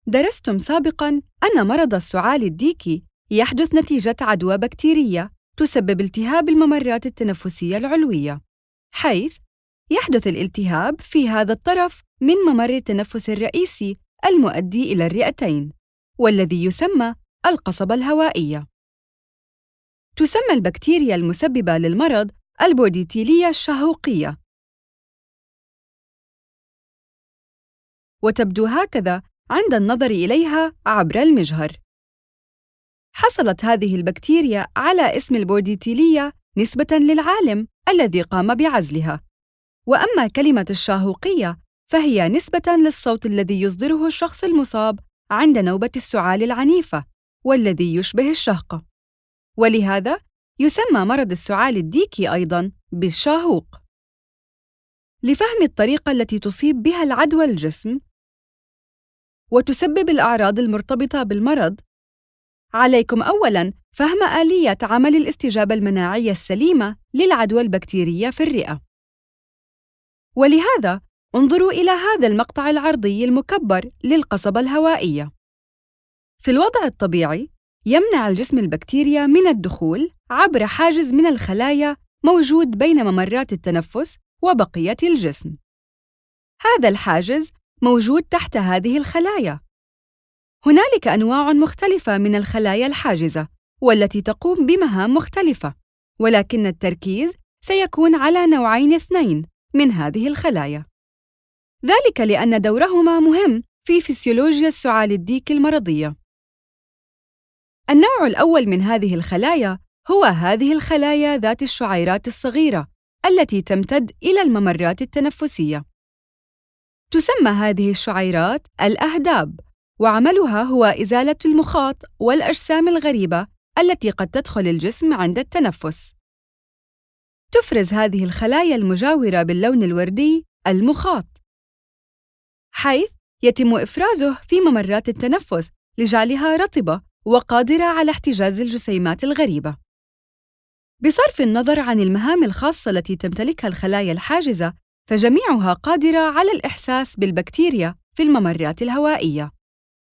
درستم سابقاً أن مرض السعال الديكي يحدث نتيجة عدوى بكتيرية تسبب التهاب الممرات التنفسية العلوية، حيث يحدث الالتهاب في هذا الطرف من ممر التنفس الرئيسي المؤدي إلى الرئتين، والذي يسمى القصبة الهوائية. تسمى البكتيريا المسببة للمرض البورديتيلية الشهوقية، وتبدو هكذا عند النظر إليها عبر المجهر. حصلت هذه البكتيريا على اسم البورديتيلية نسبة للعالم الذي قام بعزلها، وأما كلمة الشاهوقية فهي نسبة للصوت الذي يصدره الشخص المصاب عند نوبة السعال العنيفة والذي يشبه الشهقة، ولهذا يسمى مرض السعال الديكي أيضاً بالشاهوق. لفهم الطريقة التي تصيب بها العدوى الجسم وتسبب الأعراض المرتبطة بالمرض، عليكم أولاً فهم آلية عمل الاستجابة المناعية السليمة للعدوى البكتيرية في الرئة. ولهذا انظروا إلى هذا المقطع العرضي المكبر للقصبة الهوائية. في الوضع الطبيعي يمنع الجسم البكتيريا من الدخول عبر حاجز من الخلايا موجود بين ممرات التنفس وبقية الجسم. هذا الحاجز موجود تحت هذه الخلايا. هنالك أنواع مختلفة من الخلايا الحاجزة والتي تقوم بمهام مختلفة، ولكن التركيز سيكون على نوعين اثنين من هذه الخلايا، ذلك لأن دورهما مهم في فسيولوجيا السعال الديكي المرضية. النوع الأول من هذه الخلايا هو هذه الخلايا ذات الشعيرات الصغيرة التي تمتد إلى الممرات التنفسية. تسمى هذه الشعيرات الأهداب، وعملها هو إزالة المخاط والأجسام الغريبة التي قد تدخل الجسم عند التنفس. تفرز هذه الخلايا المجاورة باللون الوردي المخاط، حيث يتم إفرازه في ممرات التنفس لجعلها رطبة وقادرة على احتجاز الجسيمات الغريبة. بصرف النظر عن المهام الخاصة التي تمتلكها الخلايا الحاجزة، فجميعها قادرة على الإحساس بالبكتيريا في الممرات الهوائية،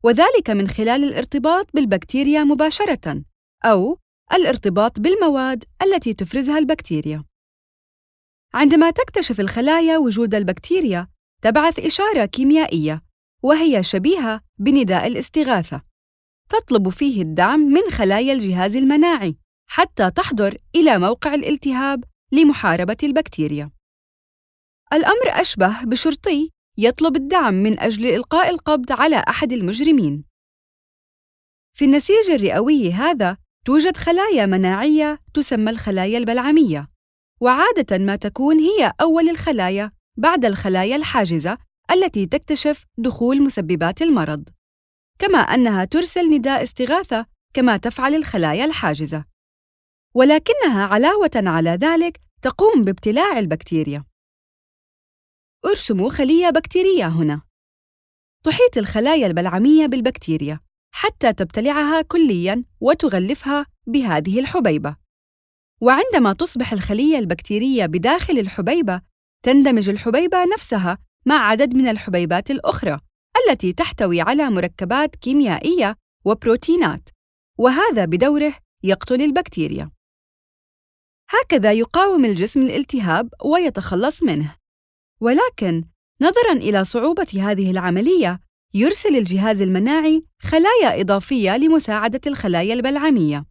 وذلك من خلال الارتباط بالبكتيريا مباشرة أو الارتباط بالمواد التي تفرزها البكتيريا. عندما تكتشف الخلايا وجود البكتيريا، تبعث إشارة كيميائية وهي شبيهة بنداء الاستغاثة، تطلب فيه الدعم من خلايا الجهاز المناعي حتى تحضر إلى موقع الالتهاب لمحاربة البكتيريا. الأمر أشبه بشرطي يطلب الدعم من أجل إلقاء القبض على أحد المجرمين. في النسيج الرئوي هذا توجد خلايا مناعية تسمى الخلايا البلعمية، وعادة ما تكون هي أول الخلايا بعد الخلايا الحاجزة التي تكتشف دخول مسببات المرض، كما أنها ترسل نداء استغاثة كما تفعل الخلايا الحاجزة، ولكنها علاوة على ذلك تقوم بابتلاع البكتيريا. ارسموا خلية بكتيرية هنا. تحيط الخلايا البلعمية بالبكتيريا حتى تبتلعها كلياً وتغلفها بهذه الحبيبة، وعندما تصبح الخلية البكتيرية بداخل الحبيبة، تندمج الحبيبة نفسها مع عدد من الحبيبات الأخرى التي تحتوي على مركبات كيميائية وبروتينات، وهذا بدوره يقتل البكتيريا. هكذا يقاوم الجسم الالتهاب ويتخلص منه. ولكن نظراً إلى صعوبة هذه العملية، يرسل الجهاز المناعي خلايا إضافية لمساعدة الخلايا البلعمية،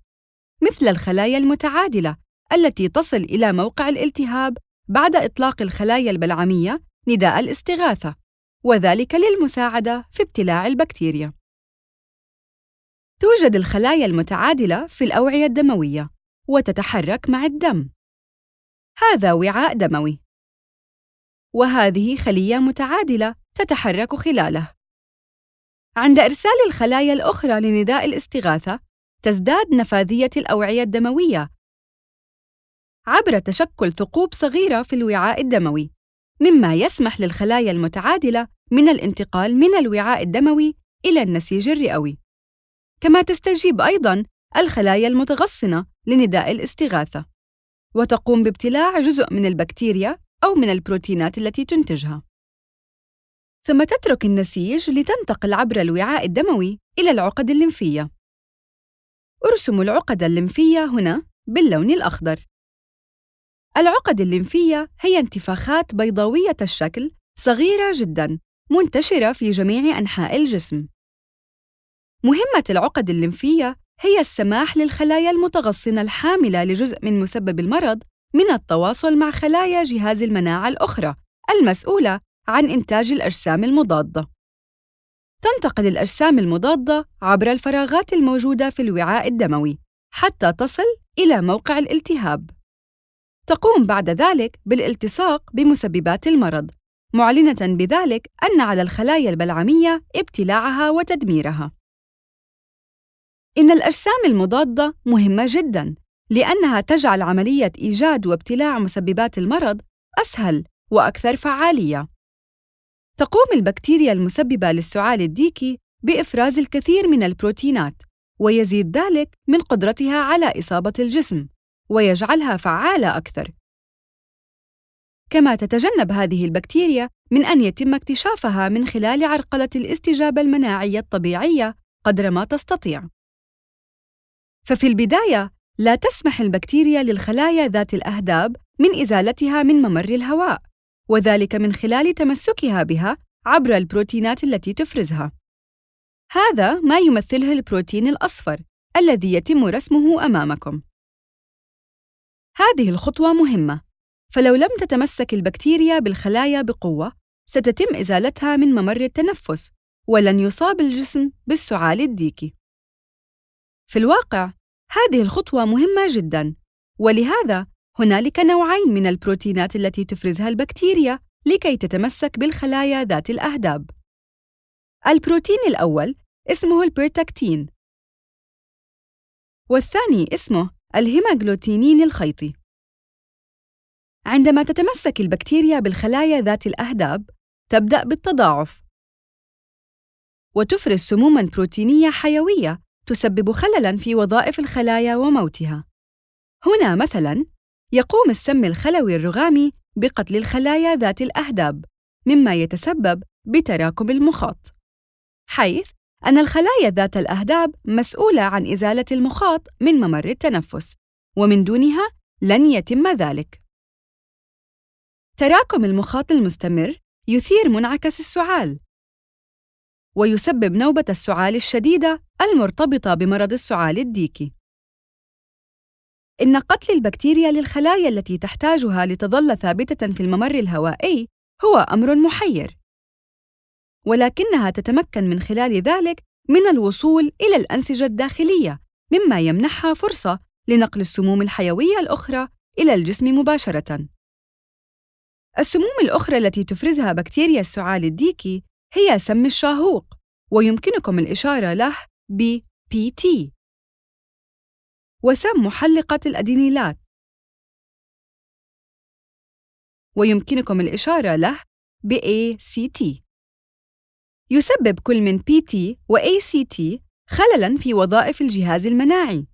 مثل الخلايا المتعادلة التي تصل إلى موقع الالتهاب بعد إطلاق الخلايا البلعمية نداء الاستغاثة، وذلك للمساعدة في ابتلاع البكتيريا. توجد الخلايا المتعادلة في الأوعية الدموية وتتحرك مع الدم. هذا وعاء دموي، وهذه خلية متعادلة تتحرك خلاله. عند إرسال الخلايا الأخرى لنداء الاستغاثة، تزداد نفاذية الأوعية الدموية عبر تشكل ثقوب صغيرة في الوعاء الدموي، مما يسمح للخلايا المتعادلة من الانتقال من الوعاء الدموي إلى النسيج الرئوي. كما تستجيب أيضاً الخلايا المتغصنة لنداء الاستغاثة، وتقوم بابتلاع جزء من البكتيريا أو من البروتينات التي تنتجها. ثم تترك النسيج لتنتقل عبر الوعاء الدموي إلى العقد الليمفية. ارسم العقد الليمفية هنا باللون الأخضر. العقد الليمفية هي انتفاخات بيضاوية الشكل صغيرة جداً منتشرة في جميع أنحاء الجسم. مهمة العقد الليمفية هي السماح للخلايا المتغصنة الحاملة لجزء من مسبب المرض من التواصل مع خلايا جهاز المناعة الأخرى المسؤولة عن إنتاج الأجسام المضادة. تنتقل الأجسام المضادة عبر الفراغات الموجودة في الوعاء الدموي حتى تصل إلى موقع الالتهاب. تقوم بعد ذلك بالالتصاق بمسببات المرض، معلنة بذلك أن على الخلايا البلعمية ابتلاعها وتدميرها. إن الأجسام المضادة مهمة جداً لأنها تجعل عملية إيجاد وابتلاع مسببات المرض أسهل وأكثر فعالية. تقوم البكتيريا المسببة للسعال الديكي بإفراز الكثير من البروتينات، ويزيد ذلك من قدرتها على إصابة الجسم ويجعلها فعالة أكثر. كما تتجنب هذه البكتيريا من أن يتم اكتشافها من خلال عرقلة الاستجابة المناعية الطبيعية قدر ما تستطيع. ففي البداية لا تسمح البكتيريا للخلايا ذات الأهداب من إزالتها من ممر الهواء، وذلك من خلال تمسكها بها عبر البروتينات التي تفرزها. هذا ما يمثله البروتين الأصفر الذي يتم رسمه أمامكم. هذه الخطوة مهمة، فلو لم تتمسك البكتيريا بالخلايا بقوة ستتم إزالتها من ممر التنفس ولن يصاب الجسم بالسعال الديكي. في الواقع هذه الخطوة مهمة جداً، ولهذا هنالك نوعين من البروتينات التي تفرزها البكتيريا لكي تتمسك بالخلايا ذات الأهداب. البروتين الأول اسمه البيرتاكتين، والثاني اسمه الهيماغلوتينين الخيطي. عندما تتمسك البكتيريا بالخلايا ذات الأهداب تبدأ بالتضاعف وتفرز سموماً بروتينية حيوية تسبب خللاً في وظائف الخلايا وموتها. هنا مثلاً يقوم السم الخلوي الرغامي بقتل الخلايا ذات الأهداب، مما يتسبب بتراكم المخاط، حيث أن الخلايا ذات الأهداب مسؤولة عن إزالة المخاط من ممر التنفس، ومن دونها لن يتم ذلك. تراكم المخاط المستمر يثير منعكس السعال، ويسبب نوبة السعال الشديدة المرتبطة بمرض السعال الديكي. إن قتل البكتيريا للخلايا التي تحتاجها لتظل ثابتة في الممر الهوائي هو أمر محير، ولكنها تتمكن من خلال ذلك من الوصول إلى الأنسجة الداخلية، مما يمنحها فرصة لنقل السموم الحيوية الأخرى إلى الجسم مباشرة. السموم الأخرى التي تفرزها بكتيريا السعال الديكي هي سم الشاهوق، ويمكنكم الإشارة له ب PT، وسم محلقة الأدينيلات، ويمكنكم الإشارة له ب ACT. يسبب كل من PT و ACT خللاً في وظائف الجهاز المناعي،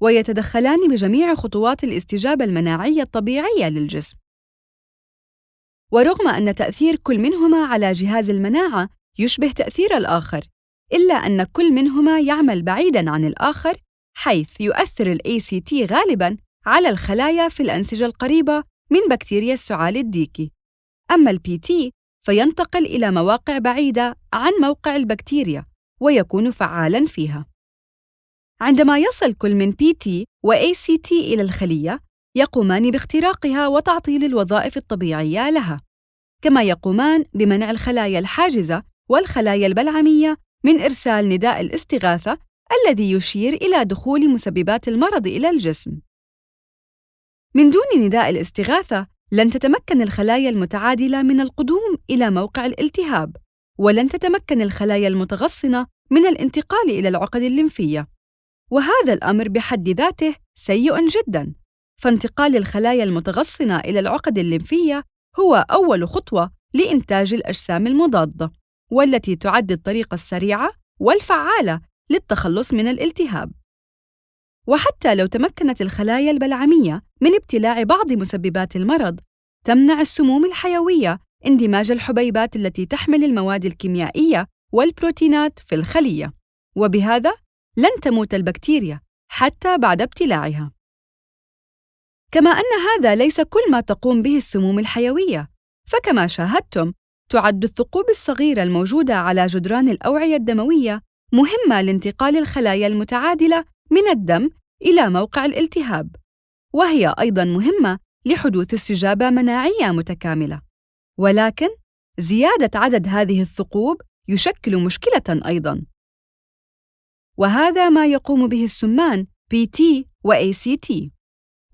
ويتدخلان بجميع خطوات الاستجابة المناعية الطبيعية للجسم. ورغم أن تأثير كل منهما على جهاز المناعة يشبه تأثير الآخر، إلا أن كل منهما يعمل بعيداً عن الآخر، حيث يؤثر ال ACT غالباً على الخلايا في الأنسجة القريبة من بكتيريا السعال الديكي، أما ال PT فينتقل إلى مواقع بعيدة عن موقع البكتيريا ويكون فعالاً فيها. عندما يصل كل من PT و ACT إلى الخلية، يقومان باختراقها وتعطيل الوظائف الطبيعية لها، كما يقومان بمنع الخلايا الحاجزة والخلايا البلعمية من إرسال نداء الاستغاثة الذي يشير إلى دخول مسببات المرض إلى الجسم. من دون نداء الاستغاثة لن تتمكن الخلايا المتعادلة من القدوم إلى موقع الالتهاب، ولن تتمكن الخلايا المتغصنة من الانتقال إلى العقد الليمفية، وهذا الأمر بحد ذاته سيء جداً، فانتقال الخلايا المتغصنة إلى العقد الليمفية هو أول خطوة لإنتاج الأجسام المضادة، والتي تعد الطريقة السريعة والفعالة للتخلص من الالتهاب. وحتى لو تمكنت الخلايا البلعمية من ابتلاع بعض مسببات المرض، تمنع السموم الحيوية اندماج الحبيبات التي تحمل المواد الكيميائية والبروتينات في الخلية، وبهذا لن تموت البكتيريا حتى بعد ابتلاعها. كما أن هذا ليس كل ما تقوم به السموم الحيوية، فكما شاهدتم تعد الثقوب الصغيرة الموجودة على جدران الأوعية الدموية مهمة لانتقال الخلايا المتعادلة من الدم إلى موقع الالتهاب، وهي أيضاً مهمة لحدوث استجابة مناعية متكاملة. ولكن زيادة عدد هذه الثقوب يشكل مشكلة أيضاً، وهذا ما يقوم به السمان PT و ACT،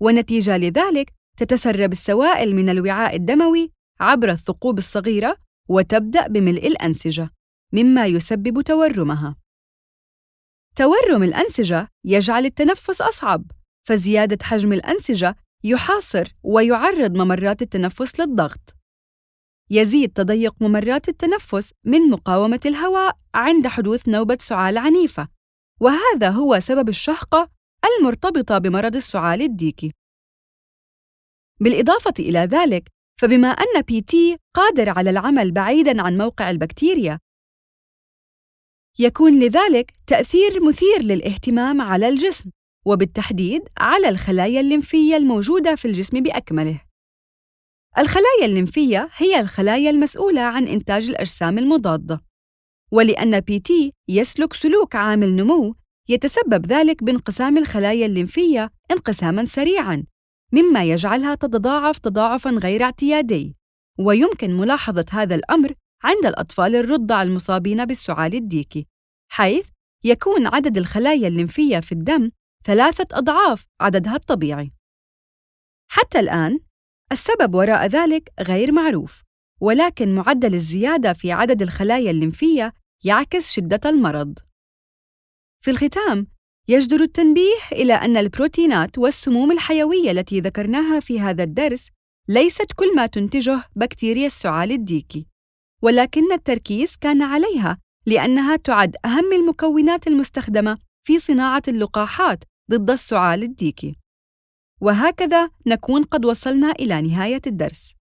ونتيجة لذلك تتسرب السوائل من الوعاء الدموي عبر الثقوب الصغيرة وتبدأ بملء الأنسجة، مما يسبب تورمها. تورم الأنسجة يجعل التنفس أصعب، فزيادة حجم الأنسجة يحاصر ويعرض ممرات التنفس للضغط. يزيد تضيق ممرات التنفس من مقاومة الهواء عند حدوث نوبة سعال عنيفة، وهذا هو سبب الشهقة المرتبطة بمرض السعال الديكي. بالإضافة إلى ذلك، فبما أن PT قادر على العمل بعيداً عن موقع البكتيريا، يكون لذلك تأثير مثير للاهتمام على الجسم، وبالتحديد على الخلايا الليمفية الموجودة في الجسم بأكمله. الخلايا الليمفية هي الخلايا المسؤولة عن إنتاج الأجسام المضادة، ولأن PT يسلك سلوك عامل نمو، يتسبب ذلك بانقسام الخلايا الليمفية انقساماً سريعاً، مما يجعلها تتضاعف تضاعفاً غير اعتيادي، ويمكن ملاحظة هذا الأمر عند الأطفال الرضع المصابين بالسعال الديكي، حيث يكون عدد الخلايا الليمفية في الدم 3 أضعاف عددها الطبيعي. حتى الآن، السبب وراء ذلك غير معروف، ولكن معدل الزيادة في عدد الخلايا الليمفية يعكس شدة المرض. في الختام، يجدر التنبيه إلى أن البروتينات والسموم الحيوية التي ذكرناها في هذا الدرس ليست كل ما تنتجه بكتيريا السعال الديكي، ولكن التركيز كان عليها لأنها تعد أهم المكونات المستخدمة في صناعة اللقاحات ضد السعال الديكي. وهكذا نكون قد وصلنا إلى نهاية الدرس.